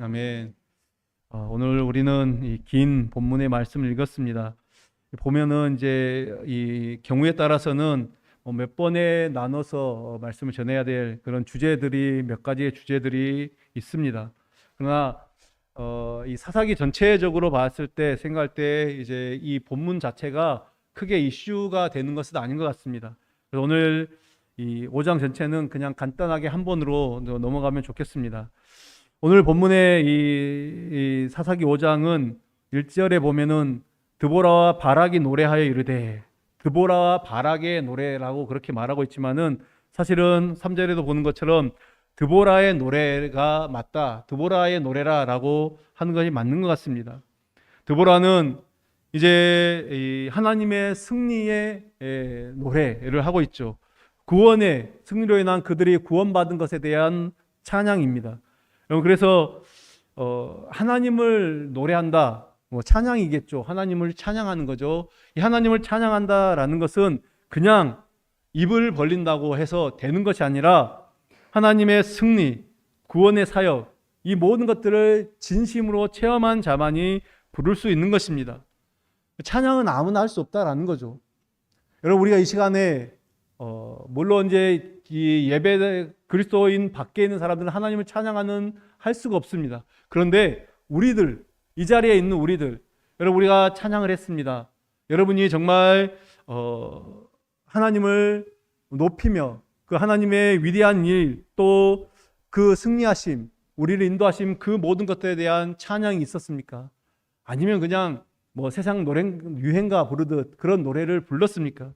아멘. 오늘 우리는 이 긴 본문의 말씀을 읽었습니다. 보면은 이제 이 경우에 따라서는 몇 번에 나눠서 말씀을 전해야 될 그런 주제들이 몇 가지의 주제들이 있습니다. 그러나 이 사사기 전체적으로 봤을 때 생각할 때 이제 이 본문 자체가 크게 이슈가 되는 것은 아닌 것 같습니다. 그래서 오늘 이 5장 전체는 그냥 간단하게 한 번으로 넘어가면 좋겠습니다. 오늘 본문의 이 사사기 5장은 1절에 보면은 드보라와 바락이 노래하여 이르되, 드보라와 바락의 노래라고 그렇게 말하고 있지만은 사실은 3절에도 보는 것처럼 드보라의 노래가 맞다, 드보라의 노래라라고 하는 것이 맞는 것 같습니다. 드보라는 이제 이 하나님의 승리의 노래를 하고 있죠. 구원의 승리로 인한 그들이 구원받은 것에 대한 찬양입니다. 그래서 하나님을 노래한다, 찬양이겠죠. 하나님을 찬양하는 거죠. 이 하나님을 찬양한다라는 것은 그냥 입을 벌린다고 해서 되는 것이 아니라 하나님의 승리, 구원의 사역, 이 모든 것들을 진심으로 체험한 자만이 부를 수 있는 것입니다. 찬양은 아무나 할 수 없다라는 거죠. 여러분, 우리가 이 시간에 물론 이제 이 예배 그리스도인 밖에 있는 사람들은 하나님을 찬양하는 할 수가 없습니다. 그런데 우리들, 이 자리에 있는 우리들, 여러분, 우리가 찬양을 했습니다. 여러분이 정말 하나님을 높이며 그 하나님의 위대한 일, 또 그 승리하심, 우리를 인도하심, 그 모든 것들에 대한 찬양이 있었습니까? 아니면 그냥 세상 노래 유행가 부르듯 그런 노래를 불렀습니까?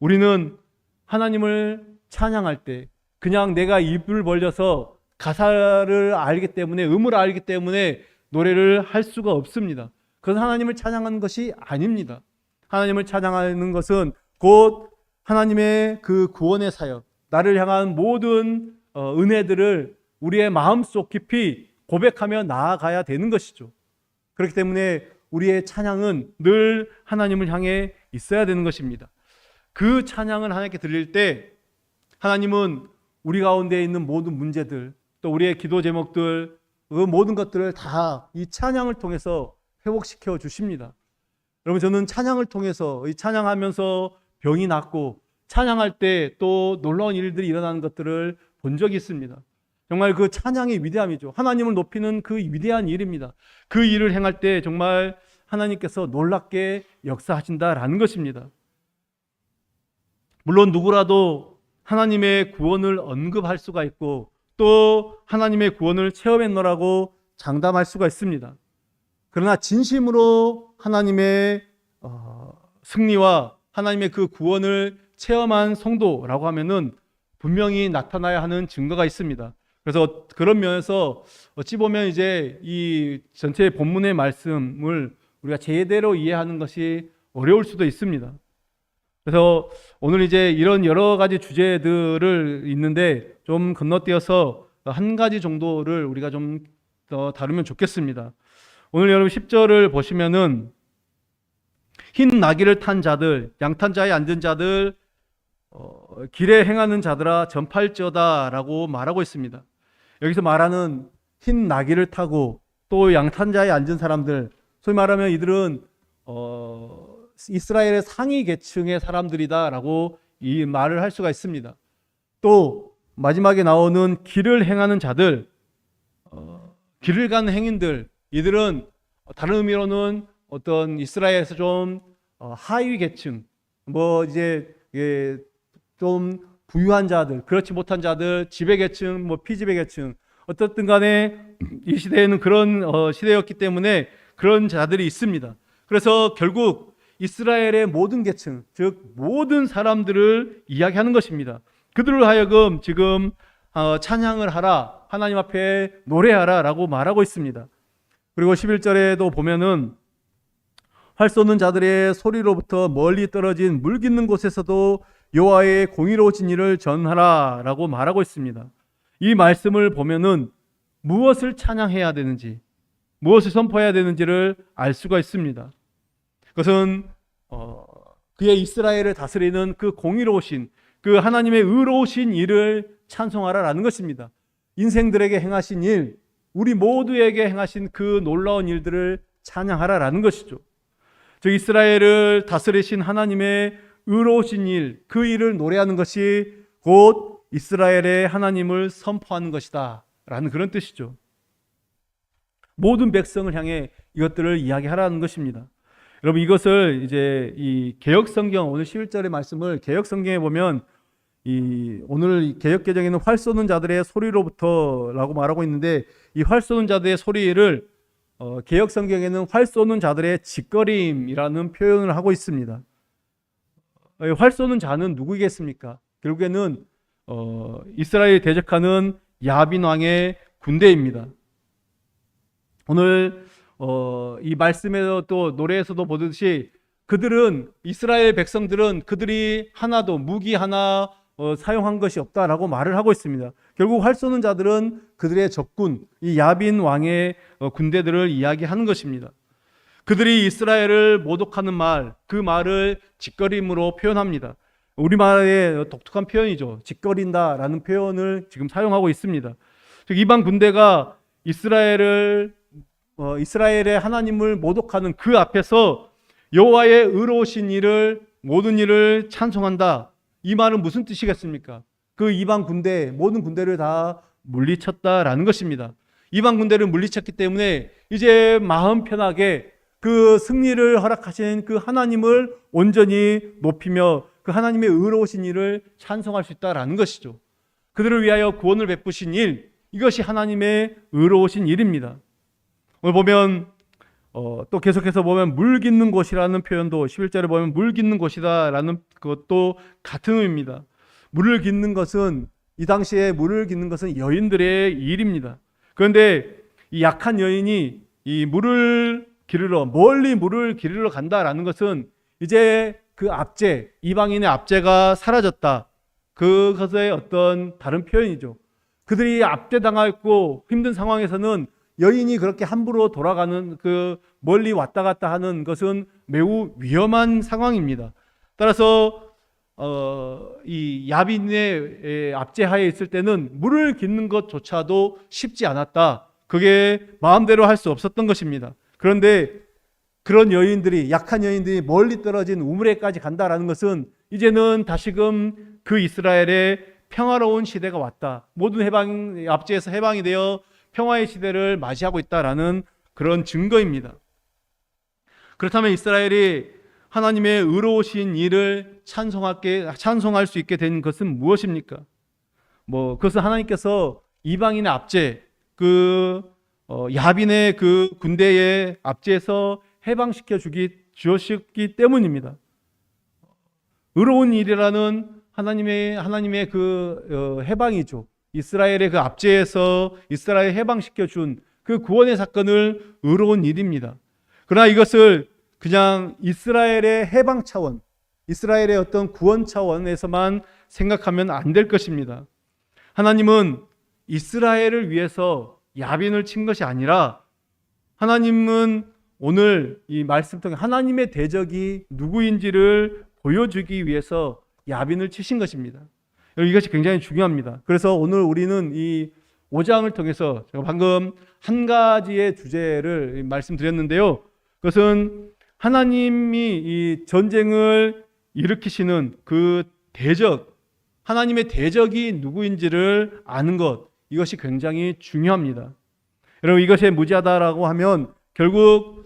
우리는 하나님을 찬양할 때 그냥 내가 입을 벌려서 가사를 알기 때문에, 음을 알기 때문에 노래를 할 수가 없습니다. 그건 하나님을 찬양하는 것이 아닙니다. 하나님을 찬양하는 것은 곧 하나님의 그 구원의 사역, 나를 향한 모든 은혜들을 우리의 마음속 깊이 고백하며 나아가야 되는 것이죠. 그렇기 때문에 우리의 찬양은 늘 하나님을 향해 있어야 되는 것입니다. 그 찬양을 하나님께 드릴 때 하나님은 우리 가운데 있는 모든 문제들, 또 우리의 기도 제목들, 그 모든 것들을 다 이 찬양을 통해서 회복시켜 주십니다. 여러분, 저는 찬양을 통해서, 이 찬양하면서 병이 낫고 찬양할 때 또 놀라운 일들이 일어나는 것들을 본 적이 있습니다. 정말 그 찬양의 위대함이죠. 하나님을 높이는 그 위대한 일입니다. 그 일을 행할 때 정말 하나님께서 놀랍게 역사하신다라는 것입니다. 물론 누구라도 하나님의 구원을 언급할 수가 있고 또 하나님의 구원을 체험했노라고 장담할 수가 있습니다. 그러나 진심으로 하나님의 승리와 하나님의 그 구원을 체험한 성도라고 하면은 분명히 나타나야 하는 증거가 있습니다. 그래서 그런 면에서 어찌 보면 이제 이 전체 본문의 말씀을 우리가 제대로 이해하는 것이 어려울 수도 있습니다. 그래서 오늘 이제 이런 여러 가지 주제들을 있는데 좀 건너뛰어서 한 가지 정도를 우리가 좀 더 다루면 좋겠습니다. 오늘 여러분 10절을 보시면은 흰 나귀를 탄 자들, 양탄자에 앉은 자들, 길에 행하는 자들아 전팔지어다라고 말하고 있습니다. 여기서 말하는 흰 나귀를 타고 또 양탄자에 앉은 사람들, 소위 말하면 이들은 이스라엘의 상위 계층의 사람들이다라고 이 말을 할 수가 있습니다. 또 마지막에 나오는 길을 행하는 자들, 길을 가는 행인들, 이들은 다른 의미로는 어떤 이스라엘에서 좀 하위 계층, 이제 좀 부유한 자들, 그렇지 못한 자들, 지배 계층, 피지배 계층, 어떻든 간에 이 시대에는 그런 시대였기 때문에 그런 자들이 있습니다. 그래서 결국 이스라엘의 모든 계층, 즉 모든 사람들을 이야기하는 것입니다. 그들을 하여금 지금 찬양을 하라, 하나님 앞에 노래하라 라고 말하고 있습니다. 그리고 11절에도 보면은 활 쏘는 자들의 소리로부터 멀리 떨어진 물 깃는 곳에서도 여호와의 공의로우신 일을 전하라 라고 말하고 있습니다. 이 말씀을 보면은 무엇을 찬양해야 되는지, 무엇을 선포해야 되는지를 알 수가 있습니다. 그것은 그의 이스라엘을 다스리는 그 공의로우신, 그 하나님의 의로우신 일을 찬송하라라는 것입니다. 인생들에게 행하신 일, 우리 모두에게 행하신 그 놀라운 일들을 찬양하라라는 것이죠. 즉 이스라엘을 다스리신 하나님의 의로우신 일, 그 일을 노래하는 것이 곧 이스라엘의 하나님을 선포하는 것이다 라는 그런 뜻이죠. 모든 백성을 향해 이것들을 이야기하라는 것입니다. 여러분, 이것을 이제 이 개역성경, 오늘 11절의 말씀을 개역성경에 보면 오늘 개역개정에는 활 쏘는 자들의 소리로부터라고 말하고 있는데, 이 활 쏘는 자들의 소리를 개역성경에는 활 쏘는 자들의 짓거림이라는 표현을 하고 있습니다. 활 쏘는 자는 누구겠습니까? 결국에는 이스라엘이 대적하는 야빈 왕의 군대입니다. 오늘 이 말씀에서 또 노래에서도 보듯이 그들은, 이스라엘 백성들은 그들이 하나도 무기 하나 사용한 것이 없다라고 말을 하고 있습니다. 결국 활 쏘는 자들은 그들의 적군, 이 야빈 왕의 군대들을 이야기하는 것입니다. 그들이 이스라엘을 모독하는 말, 그 말을 짓거림으로 표현합니다. 우리말의 독특한 표현이죠. 짓거린다라는 표현을 지금 사용하고 있습니다. 즉 이방 군대가 이스라엘의 하나님을 모독하는 그 앞에서 여호와의 의로우신 일을, 모든 일을 찬송한다. 이 말은 무슨 뜻이겠습니까? 그 이방 군대, 모든 군대를 다 물리쳤다라는 것입니다. 이방 군대를 물리쳤기 때문에 이제 마음 편하게 그 승리를 허락하신 그 하나님을 온전히 높이며 그 하나님의 의로우신 일을 찬송할 수 있다라는 것이죠. 그들을 위하여 구원을 베푸신 일, 이것이 하나님의 의로우신 일입니다. 오늘 보면 또 계속해서 보면 물 깃는 곳이라는 표현도 11절에 보면 물 깃는 곳이다라는 그것도 같은 의미입니다. 물을 깃는 것은, 이 당시에 물을 깃는 것은 여인들의 일입니다. 그런데 이 약한 여인이 이 물을 기르러, 멀리 물을 기르러 간다라는 것은 이제 그 압제, 이방인의 압제가 사라졌다, 그것의 어떤 다른 표현이죠. 그들이 압제당하고 힘든 상황에서는 여인이 그렇게 함부로 돌아가는, 그 멀리 왔다 갔다 하는 것은 매우 위험한 상황입니다. 따라서 이 야빈의 압제하에 있을 때는 물을 깃는 것조차도 쉽지 않았다. 그게 마음대로 할 수 없었던 것입니다. 그런데 그런 여인들이, 약한 여인들이 멀리 떨어진 우물에까지 간다라는 것은 이제는 다시금 그 이스라엘의 평화로운 시대가 왔다. 모든 압제에서 해방이 되어 평화의 시대를 맞이하고 있다라는 그런 증거입니다. 그렇다면 이스라엘이 하나님의 의로우신 일을 찬송할 수 있게 된 것은 무엇입니까? 그것은 하나님께서 이방인의 압제, 야빈의 그 군대의 압제에서 해방시켜 주셨기 때문입니다. 의로운 일이라는 하나님의 그 해방이죠. 이스라엘의 그 압제에서 이스라엘 해방시켜 준 그 구원의 사건을 의로운 일입니다. 그러나 이것을 그냥 이스라엘의 해방 차원, 이스라엘의 어떤 구원 차원에서만 생각하면 안 될 것입니다. 하나님은 이스라엘을 위해서 야빈을 친 것이 아니라, 하나님은 오늘 이 말씀 통해 하나님의 대적이 누구인지를 보여주기 위해서 야빈을 치신 것입니다. 이것이 굉장히 중요합니다. 그래서 오늘 우리는 이 5장을 통해서 제가 방금 한 가지의 주제를 말씀드렸는데요. 그것은 하나님이 이 전쟁을 일으키시는 그 대적, 하나님의 대적이 누구인지를 아는 것, 이것이 굉장히 중요합니다. 여러분, 이것이 무지하다라고 하면 결국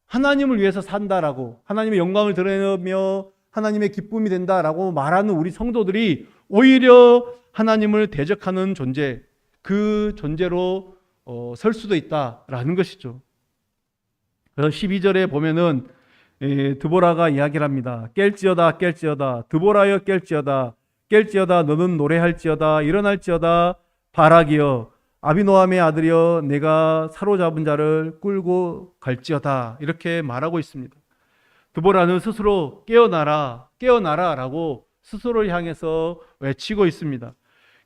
하나님을 위해서 산다라고, 하나님의 영광을 드러내며 하나님의 기쁨이 된다라고 말하는 우리 성도들이 오히려 하나님을 대적하는 존재, 그 존재로 설 수도 있다라는 것이죠. 그래서 12절에 보면은 드보라가 이야기를 합니다. 깰지어다 깰지어다, 드보라여 깰지어다 너는 노래할지어다, 일어날지어다 바락이여, 아비노함의 아들이여 내가 사로잡은 자를 끌고 갈지어다, 이렇게 말하고 있습니다. 드보라는 스스로 깨어나라라고 스스로를 향해서 외치고 있습니다.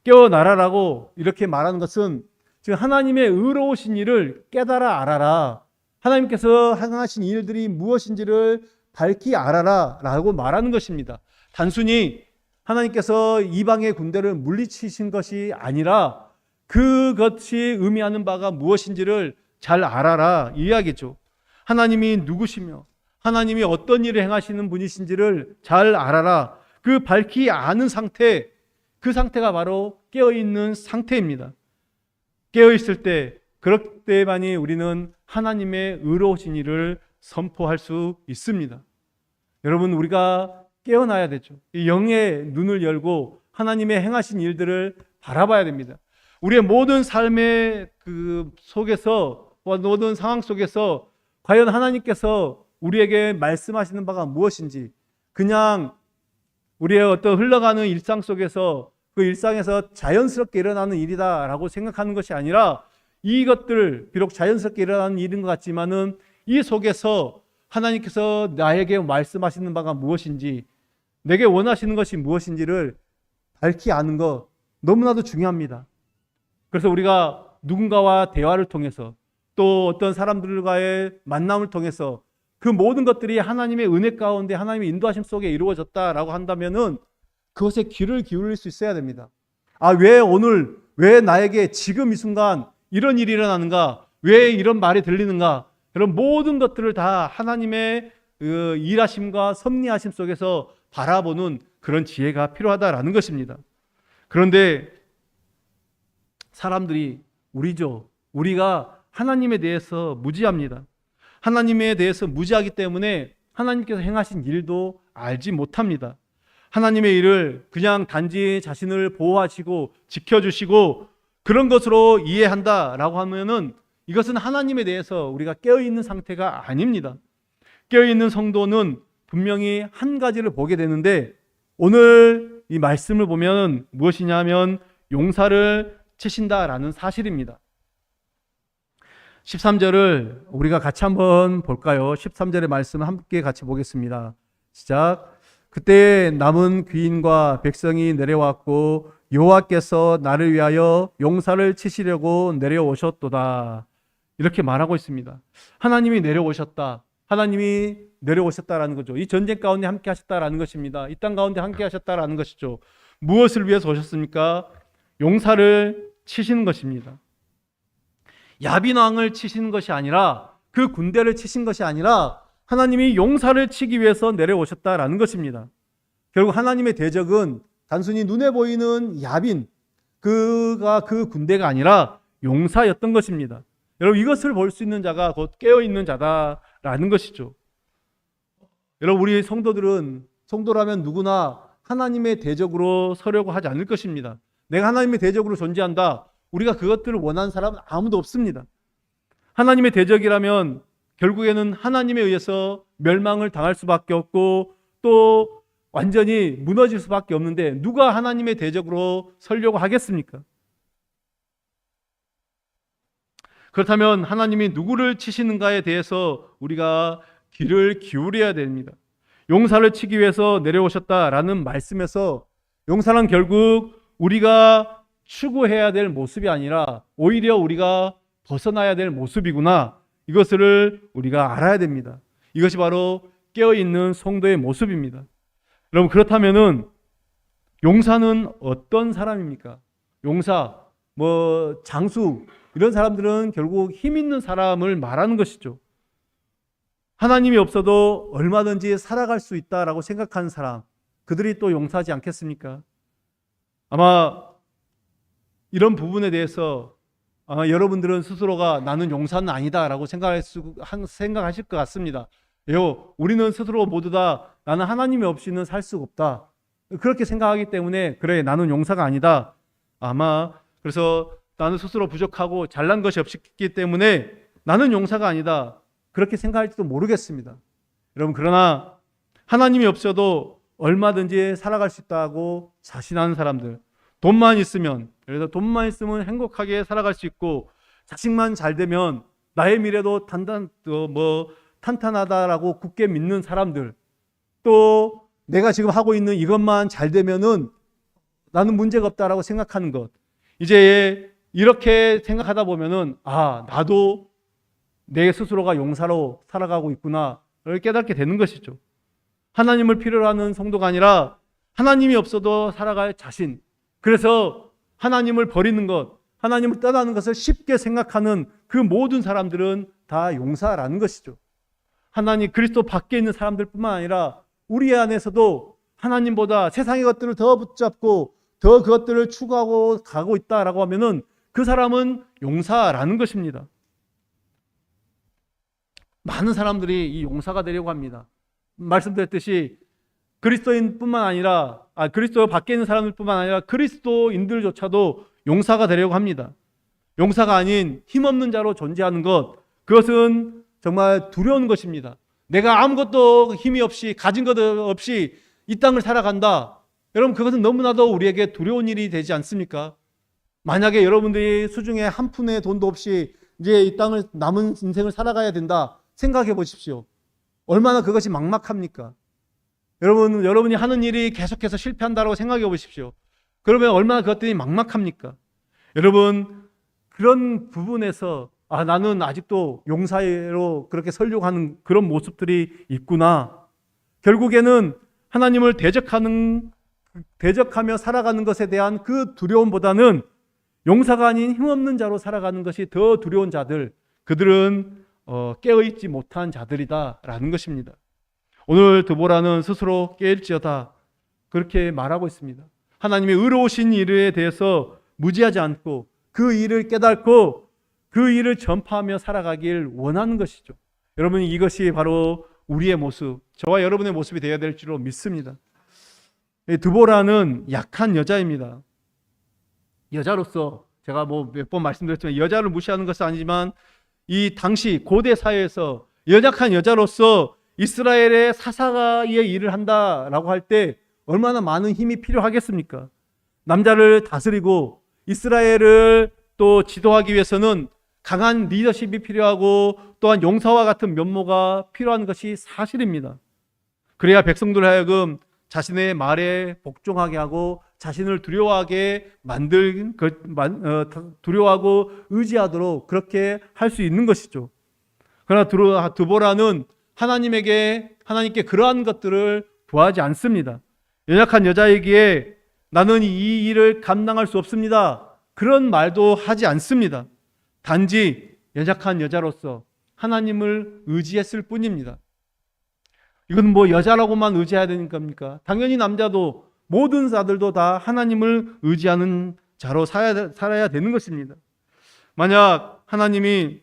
깨어나라라고 이렇게 말하는 것은 지금 하나님의 의로우신 일을 깨달아 알아라, 하나님께서 행하신 일들이 무엇인지를 밝히 알아라 라고 말하는 것입니다. 단순히 하나님께서 이방의 군대를 물리치신 것이 아니라 그것이 의미하는 바가 무엇인지를 잘 알아라 이 이야기죠. 하나님이 누구시며 하나님이 어떤 일을 행하시는 분이신지를 잘 알아라. 그 밝히 아는 상태, 그 상태가 바로 깨어있는 상태입니다. 깨어있을 때, 그럴 때만이 우리는 하나님의 의로우신 일을 선포할 수 있습니다. 여러분, 우리가 깨어나야 되죠. 이 영의 눈을 열고 하나님의 행하신 일들을 바라봐야 됩니다. 우리의 모든 삶의 그 속에서, 모든 상황 속에서 과연 하나님께서 우리에게 말씀하시는 바가 무엇인지, 그냥 우리의 어떤 흘러가는 일상 속에서 그 일상에서 자연스럽게 일어나는 일이다라고 생각하는 것이 아니라, 이것들 비록 자연스럽게 일어나는 일인 것 같지만은 이 속에서 하나님께서 나에게 말씀하시는 바가 무엇인지, 내게 원하시는 것이 무엇인지를 밝히 아는 것 너무나도 중요합니다. 그래서 우리가 누군가와 대화를 통해서 또 어떤 사람들과의 만남을 통해서 그 모든 것들이 하나님의 은혜 가운데 하나님의 인도하심 속에 이루어졌다라고 한다면은 그것에 귀를 기울일 수 있어야 됩니다. 왜 나에게 지금 이 순간 이런 일이 일어나는가? 왜 이런 말이 들리는가? 그런 모든 것들을 다 하나님의 일하심과 섭리하심 속에서 바라보는 그런 지혜가 필요하다라는 것입니다. 그런데 사람들이 우리가 하나님에 대해서 무지합니다. 하나님에 대해서 무지하기 때문에 하나님께서 행하신 일도 알지 못합니다. 하나님의 일을 그냥 단지 자신을 보호하시고 지켜주시고 그런 것으로 이해한다라고 하면은 이것은 하나님에 대해서 우리가 깨어있는 상태가 아닙니다. 깨어있는 성도는 분명히 한 가지를 보게 되는데, 오늘 이 말씀을 보면 무엇이냐면 용사를 치신다라는 사실입니다. 13절을 우리가 같이 한번 볼까요? 13절의 말씀을 함께 같이 보겠습니다. 시작. 그때 남은 귀인과 백성이 내려왔고 여호와께서 나를 위하여 용사를 치시려고 내려오셨도다. 이렇게 말하고 있습니다. 하나님이 내려오셨다. 하나님이 내려오셨다라는 거죠. 이 전쟁 가운데 함께 하셨다라는 것입니다. 이 땅 가운데 함께 하셨다라는 것이죠. 무엇을 위해서 오셨습니까? 용사를 치시는 것입니다. 야빈 왕을 치시는 것이 아니라, 그 군대를 치신 것이 아니라 하나님이 용사를 치기 위해서 내려오셨다라는 것입니다. 결국 하나님의 대적은 단순히 눈에 보이는 야빈, 그 군대가 아니라 용사였던 것입니다. 여러분, 이것을 볼 수 있는 자가 곧 깨어있는 자다라는 것이죠. 여러분, 우리 성도라면 누구나 하나님의 대적으로 서려고 하지 않을 것입니다. 내가 하나님의 대적으로 존재한다, 우리가 그것들을 원하는 사람은 아무도 없습니다. 하나님의 대적이라면 결국에는 하나님에 의해서 멸망을 당할 수밖에 없고 또 완전히 무너질 수밖에 없는데, 누가 하나님의 대적으로 서려고 하겠습니까? 그렇다면 하나님이 누구를 치시는가에 대해서 우리가 귀를 기울여야 됩니다. 용사를 치기 위해서 내려오셨다라는 말씀에서 용사는 결국 우리가 추구해야 될 모습이 아니라 오히려 우리가 벗어나야 될 모습이구나, 이것을 우리가 알아야 됩니다. 이것이 바로 깨어있는 성도의 모습입니다. 여러분, 그렇다면은 용사는 어떤 사람입니까? 용사, 장수, 이런 사람들은 결국 힘 있는 사람을 말하는 것이죠. 하나님이 없어도 얼마든지 살아갈 수 있다라고 생각하는 사람, 그들이 또 용사지 않겠습니까? 아마 이런 부분에 대해서 여러분들은 스스로가 나는 용사는 아니다라고 생각하실 것 같습니다. 우리는 스스로 모두 다 나는 하나님이 없이는 살 수가 없다, 그렇게 생각하기 때문에 그래, 나는 용사가 아니다, 아마 그래서 나는 스스로 부족하고 잘난 것이 없기 때문에 나는 용사가 아니다, 그렇게 생각할지도 모르겠습니다. 여러분, 그러나 하나님이 없어도 얼마든지 살아갈 수 있다고 자신하는 사람들, 돈만 있으면 행복하게 살아갈 수 있고, 자식만 잘 되면 나의 미래도 탄탄하다라고 굳게 믿는 사람들, 또 내가 지금 하고 있는 이것만 잘 되면은 나는 문제가 없다라고 생각하는 것, 이제 이렇게 생각하다 보면은 나도 내 스스로가 용사로 살아가고 있구나를 깨닫게 되는 것이죠. 하나님을 필요로 하는 성도가 아니라 하나님이 없어도 살아갈 자신, 그래서 하나님을 버리는 것, 하나님을 떠나는 것을 쉽게 생각하는 그 모든 사람들은 다 용사라는 것이죠. 하나님 그리스도 밖에 있는 사람들뿐만 아니라 우리 안에서도 하나님보다 세상의 것들을 더 붙잡고 더 그것들을 추구하고 가고 있다라고 하면은 그 사람은 용사라는 것입니다. 많은 사람들이 이 용사가 되려고 합니다. 말씀드렸듯이 그리스도인뿐만 아니라 그리스도 밖에 있는 사람들뿐만 아니라 그리스도인들조차도 용사가 되려고 합니다. 용사가 아닌 힘없는 자로 존재하는 것, 그것은 정말 두려운 것입니다. 내가 아무것도 힘이 없이 가진 것 없이 이 땅을 살아간다. 여러분 그것은 너무나도 우리에게 두려운 일이 되지 않습니까? 만약에 여러분들이 수중에 한 푼의 돈도 없이 이제 이 땅을 남은 인생을 살아가야 된다 생각해 보십시오. 얼마나 그것이 막막합니까? 여러분이 하는 일이 계속해서 실패한다고 생각해 보십시오. 그러면 얼마나 그것들이 막막합니까? 여러분 그런 부분에서 나는 아직도 용사로 그렇게 서려고 하는 그런 모습들이 있구나. 결국에는 하나님을 대적하며 살아가는 것에 대한 그 두려움보다는 용사가 아닌 힘없는 자로 살아가는 것이 더 두려운 자들, 그들은 깨어있지 못한 자들이다라는 것입니다. 오늘 드보라는 스스로 깨일지어다 그렇게 말하고 있습니다. 하나님의 의로우신 일에 대해서 무지하지 않고 그 일을 깨닫고 그 일을 전파하며 살아가길 원하는 것이죠. 여러분 이것이 바로 우리의 모습, 저와 여러분의 모습이 되어야 될 줄로 믿습니다. 드보라는 약한 여자입니다. 여자로서 제가 몇 번 말씀드렸지만 여자를 무시하는 것은 아니지만 이 당시 고대 사회에서 연약한 여자로서 이스라엘의 사사의 일을 한다라고 할 때 얼마나 많은 힘이 필요하겠습니까? 남자를 다스리고 이스라엘을 또 지도하기 위해서는 강한 리더십이 필요하고 또한 용사와 같은 면모가 필요한 것이 사실입니다. 그래야 백성들 하여금 자신의 말에 복종하게 하고 자신을 두려워하게 두려워하고 의지하도록 그렇게 할 수 있는 것이죠. 그러나 드보라는 하나님께 그러한 것들을 구하지 않습니다. 연약한 여자이기에 나는 이 일을 감당할 수 없습니다. 그런 말도 하지 않습니다. 단지 연약한 여자로서 하나님을 의지했을 뿐입니다. 이건 여자라고만 의지해야 되는 겁니까? 당연히 남자도 모든 자들도 다 하나님을 의지하는 자로 살아야 되는 것입니다. 만약 하나님이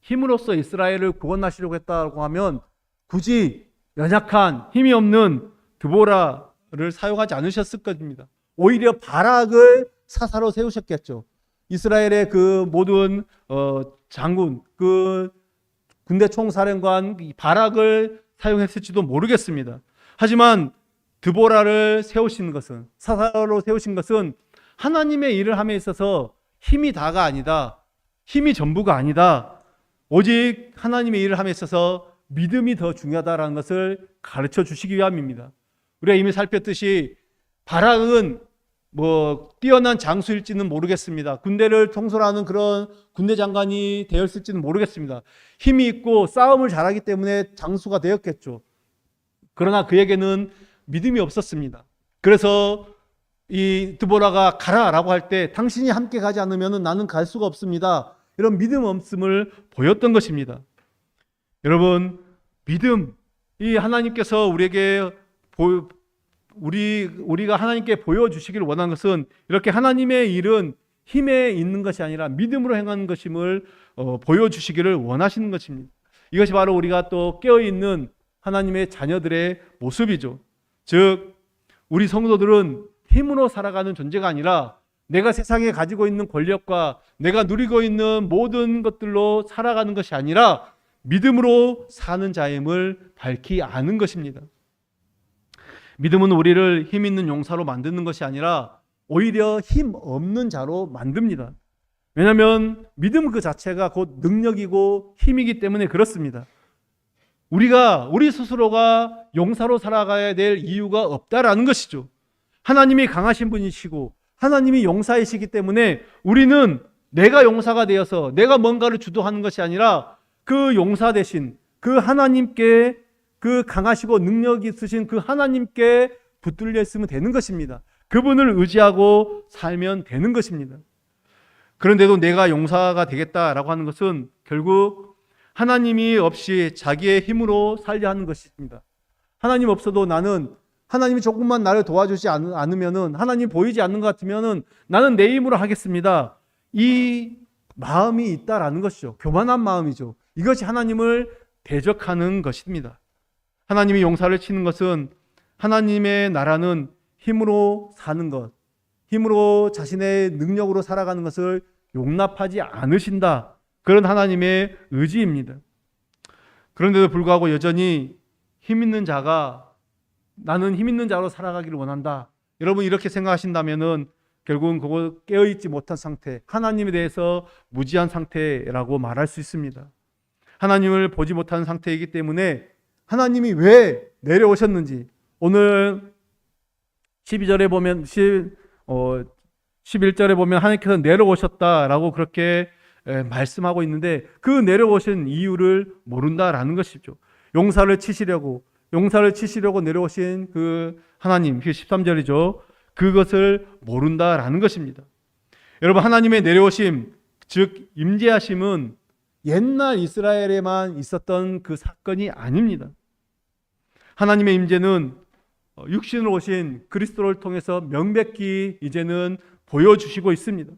힘으로써 이스라엘을 구원하시려고 했다고 하면 굳이 연약한 힘이 없는 드보라를 사용하지 않으셨을 겁니다. 오히려 바락을 사사로 세우셨겠죠. 이스라엘의 그 모든 장군, 그 군대 총사령관 바락을 사용했을지도 모르겠습니다. 하지만 드보라를 세우신 것은, 사사로 세우신 것은 하나님의 일을 함에 있어서 힘이 다가 아니다, 힘이 전부가 아니다, 오직 하나님의 일을 함에 있어서 믿음이 더 중요하다는 것을 가르쳐 주시기 위함입니다. 우리가 이미 살폈듯이 바락은 뛰어난 장수일지는 모르겠습니다. 군대를 통솔하는 그런 군대 장관이 되었을지는 모르겠습니다. 힘이 있고 싸움을 잘하기 때문에 장수가 되었겠죠. 그러나 그에게는 믿음이 없었습니다. 그래서 이 드보라가 가라라고 할 때 당신이 함께 가지 않으면 나는 갈 수가 없습니다. 이런 믿음 없음을 보였던 것입니다. 여러분, 믿음, 이 하나님께서 우리에게 우리가 하나님께 보여주시기를 원하는 것은 이렇게 하나님의 일은 힘에 있는 것이 아니라 믿음으로 행하는 것임을 보여주시기를 원하시는 것입니다. 이것이 바로 우리가 또 깨어있는 하나님의 자녀들의 모습이죠. 즉 우리 성도들은 힘으로 살아가는 존재가 아니라 내가 세상에 가지고 있는 권력과 내가 누리고 있는 모든 것들로 살아가는 것이 아니라 믿음으로 사는 자임을 밝히 아는 것입니다. 믿음은 우리를 힘 있는 용사로 만드는 것이 아니라 오히려 힘 없는 자로 만듭니다. 왜냐하면 믿음 그 자체가 곧 능력이고 힘이기 때문에 그렇습니다. 우리 스스로가 용사로 살아가야 될 이유가 없다라는 것이죠. 하나님이 강하신 분이시고 하나님이 용사이시기 때문에 우리는 내가 용사가 되어서 내가 뭔가를 주도하는 것이 아니라 그 용사 대신 그 하나님께, 그 강하시고 능력 있으신 그 하나님께 붙들려 있으면 되는 것입니다. 그분을 의지하고 살면 되는 것입니다. 그런데도 내가 용사가 되겠다라고 하는 것은 결국 하나님이 없이 자기의 힘으로 살려 하는 것입니다. 하나님 없어도 나는, 하나님이 조금만 나를 도와주지 않으면은, 하나님 보이지 않는 것 같으면은 나는 내 힘으로 하겠습니다. 이 마음이 있다라는 것이죠. 교만한 마음이죠. 이것이 하나님을 대적하는 것입니다. 하나님이 용사를 치는 것은 하나님의 나라는 힘으로 사는 것, 힘으로 자신의 능력으로 살아가는 것을 용납하지 않으신다. 그런 하나님의 의지입니다. 그런데도 불구하고 여전히 힘 있는 자가, 나는 힘 있는 자로 살아가기를 원한다. 여러분 이렇게 생각하신다면은 결국은 그거 깨어있지 못한 상태, 하나님에 대해서 무지한 상태라고 말할 수 있습니다. 하나님을 보지 못하는 상태이기 때문에 하나님이 왜 내려오셨는지, 오늘 12절에 보면 11절에 보면 하나님께서 내려오셨다라고 그렇게 말씀하고 있는데, 그 내려오신 이유를 모른다라는 것이죠. 용사를 치시려고 내려오신 그 하나님, 그 13절이죠. 그것을 모른다라는 것입니다. 여러분, 하나님의 내려오심, 즉 임재하심은 옛날 이스라엘에만 있었던 그 사건이 아닙니다. 하나님의 임재는 육신으로 오신 그리스도를 통해서 명백히 이제는 보여주시고 있습니다.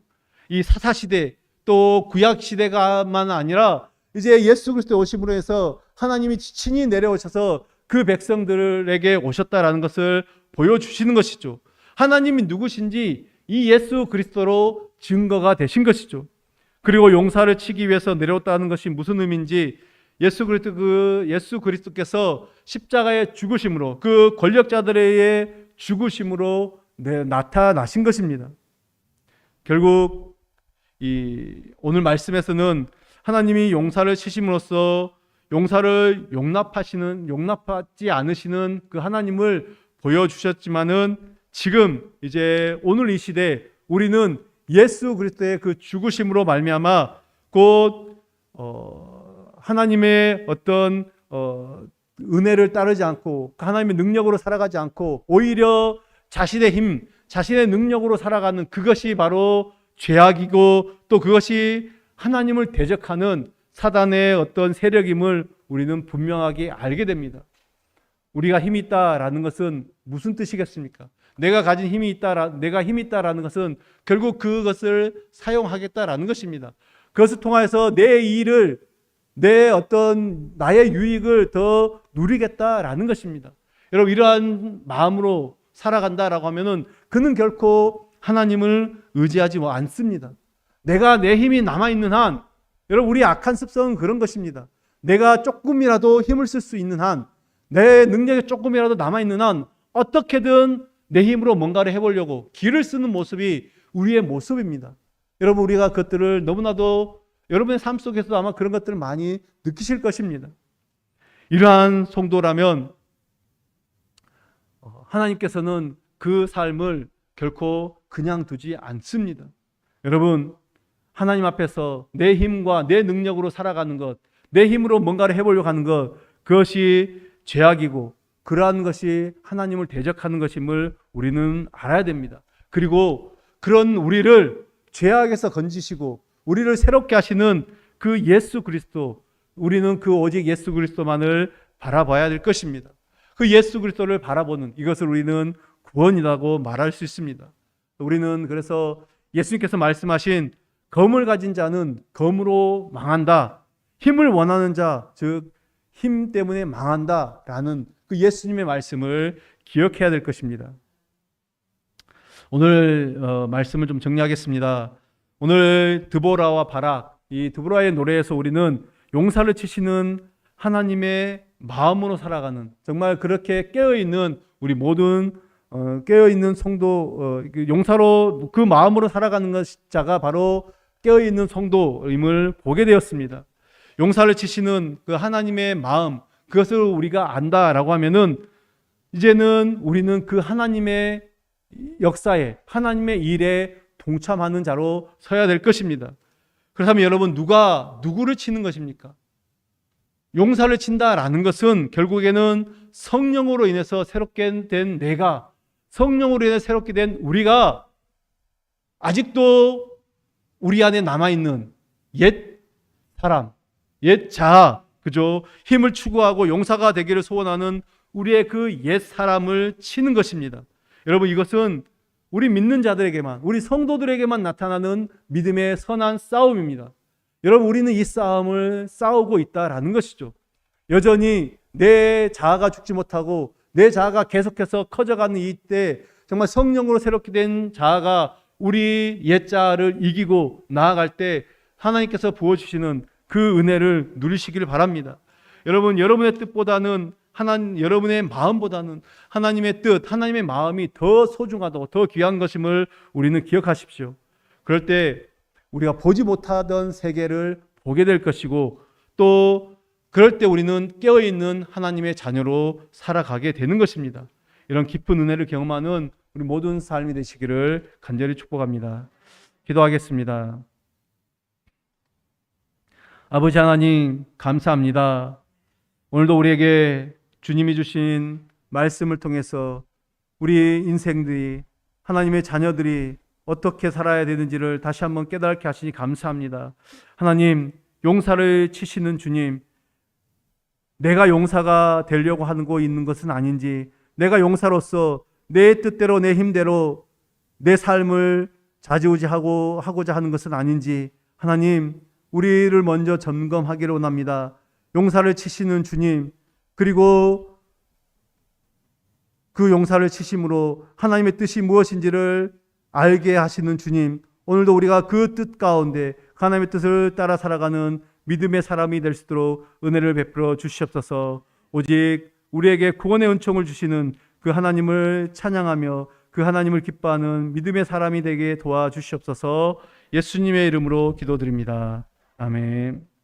이 사사시대 또 구약시대가만 아니라 이제 예수 그리스도의 오심으로 해서 하나님이 친히 내려오셔서 그 백성들에게 오셨다라는 것을 보여주시는 것이죠. 하나님이 누구신지 이 예수 그리스도로 증거가 되신 것이죠. 그리고 용사를 치기 위해서 내려왔다는 것이 무슨 의미인지, 예수 그리스도께서 십자가의 죽으심으로, 그 권력자들의 죽으심으로 나타나신 것입니다. 결국 오늘 말씀에서는 하나님이 용사를 치심으로써 용사를 용납하지 않으시는 그 하나님을 보여주셨지만은, 지금 이제 오늘 이 시대 우리는 예수 그리스도의 그 죽으심으로 말미암아 곧 하나님의 어떤 은혜를 따르지 않고 하나님의 능력으로 살아가지 않고 오히려 자신의 힘, 자신의 능력으로 살아가는 그것이 바로 죄악이고, 또 그것이 하나님을 대적하는 사단의 어떤 세력임을 우리는 분명하게 알게 됩니다. 우리가 힘이 있다라는 것은 무슨 뜻이겠습니까? 내가 가진 힘이 있다, 내가 힘이 있다라는 것은 결국 그것을 사용하겠다라는 것입니다. 그것을 통해서 내 일을, 나의 유익을 더 누리겠다라는 것입니다. 여러분, 이러한 마음으로 살아간다라고 하면은 그는 결코 하나님을 의지하지 않습니다. 내가 내 힘이 남아있는 한, 여러분, 우리 악한 습성은 그런 것입니다. 내가 조금이라도 힘을 쓸 수 있는 한, 내 능력이 조금이라도 남아있는 한 어떻게든 내 힘으로 뭔가를 해보려고 기를 쓰는 모습이 우리의 모습입니다. 여러분, 우리가 그것들을 너무나도 여러분의 삶 속에서도 아마 그런 것들을 많이 느끼실 것입니다. 이러한 성도라면 하나님께서는 그 삶을 결코 그냥 두지 않습니다. 여러분, 하나님 앞에서 내 힘과 내 능력으로 살아가는 것, 내 힘으로 뭔가를 해보려고 하는 것, 그것이 죄악이고 그러한 것이 하나님을 대적하는 것임을 우리는 알아야 됩니다. 그리고 그런 우리를 죄악에서 건지시고 우리를 새롭게 하시는 그 예수 그리스도, 우리는 그 오직 예수 그리스도만을 바라봐야 될 것입니다. 그 예수 그리스도를 바라보는 이것을 우리는 구원이라고 말할 수 있습니다. 우리는 그래서 예수님께서 말씀하신 검을 가진 자는 검으로 망한다, 힘을 원하는 자, 즉 힘 때문에 망한다라는 그 예수님의 말씀을 기억해야 될 것입니다. 오늘 말씀을 좀 정리하겠습니다. 오늘 드보라와 바락, 이 드보라의 노래에서 우리는 용사를 치시는 하나님의 마음으로 살아가는, 정말 그렇게 깨어있는 우리 모든 깨어있는 성도, 용사로 그 마음으로 살아가는 자가 바로 깨어있는 성도임을 보게 되었습니다. 용사를 치시는 그 하나님의 마음, 그것을 우리가 안다라고 하면은 이제는 우리는 그 하나님의 역사에, 하나님의 일에 동참하는 자로 서야 될 것입니다. 그렇다면 여러분, 누가 누구를 치는 것입니까? 용사를 친다라는 것은 결국에는 성령으로 인해서 새롭게 된 내가, 성령으로 인해 새롭게 된 우리가 아직도 우리 안에 남아있는 옛 사람, 옛 자아, 그죠? 힘을 추구하고 용사가 되기를 소원하는 우리의 그 옛 사람을 치는 것입니다. 여러분, 이것은 우리 믿는 자들에게만, 우리 성도들에게만 나타나는 믿음의 선한 싸움입니다. 여러분, 우리는 이 싸움을 싸우고 있다라는 것이죠. 여전히 내 자아가 죽지 못하고 내 자아가 계속해서 커져가는 이때 정말 성령으로 새롭게 된 자아가 우리 옛 자아를 이기고 나아갈 때 하나님께서 부어주시는 그 은혜를 누리시기를 바랍니다. 여러분, 여러분의 뜻보다는 여러분의 마음보다는 하나님의 뜻, 하나님의 마음이 더 소중하다고, 더 귀한 것임을 우리는 기억하십시오. 그럴 때 우리가 보지 못하던 세계를 보게 될 것이고, 또 그럴 때 우리는 깨어있는 하나님의 자녀로 살아가게 되는 것입니다. 이런 깊은 은혜를 경험하는 우리 모든 삶이 되시기를 간절히 축복합니다. 기도하겠습니다. 아버지 하나님, 감사합니다. 오늘도 우리에게 주님이 주신 말씀을 통해서 우리 인생들이, 하나님의 자녀들이 어떻게 살아야 되는지를 다시 한번 깨닫게 하시니 감사합니다. 하나님, 용사를 치시는 주님, 내가 용사가 되려고 하고 있는 것은 아닌지, 내가 용사로서 내 뜻대로 내 힘대로 내 삶을 좌지우지하고자 하는 것은 아닌지, 하나님, 우리를 먼저 점검하기를 원합니다. 용사를 치시는 주님, 그리고 그 용사를 치심으로 하나님의 뜻이 무엇인지를 알게 하시는 주님, 오늘도 우리가 그 뜻 가운데 하나님의 뜻을 따라 살아가는 믿음의 사람이 될 수 있도록 은혜를 베풀어 주시옵소서. 오직 우리에게 구원의 은총을 주시는 그 하나님을 찬양하며 그 하나님을 기뻐하는 믿음의 사람이 되게 도와주시옵소서. 예수님의 이름으로 기도드립니다. 아멘.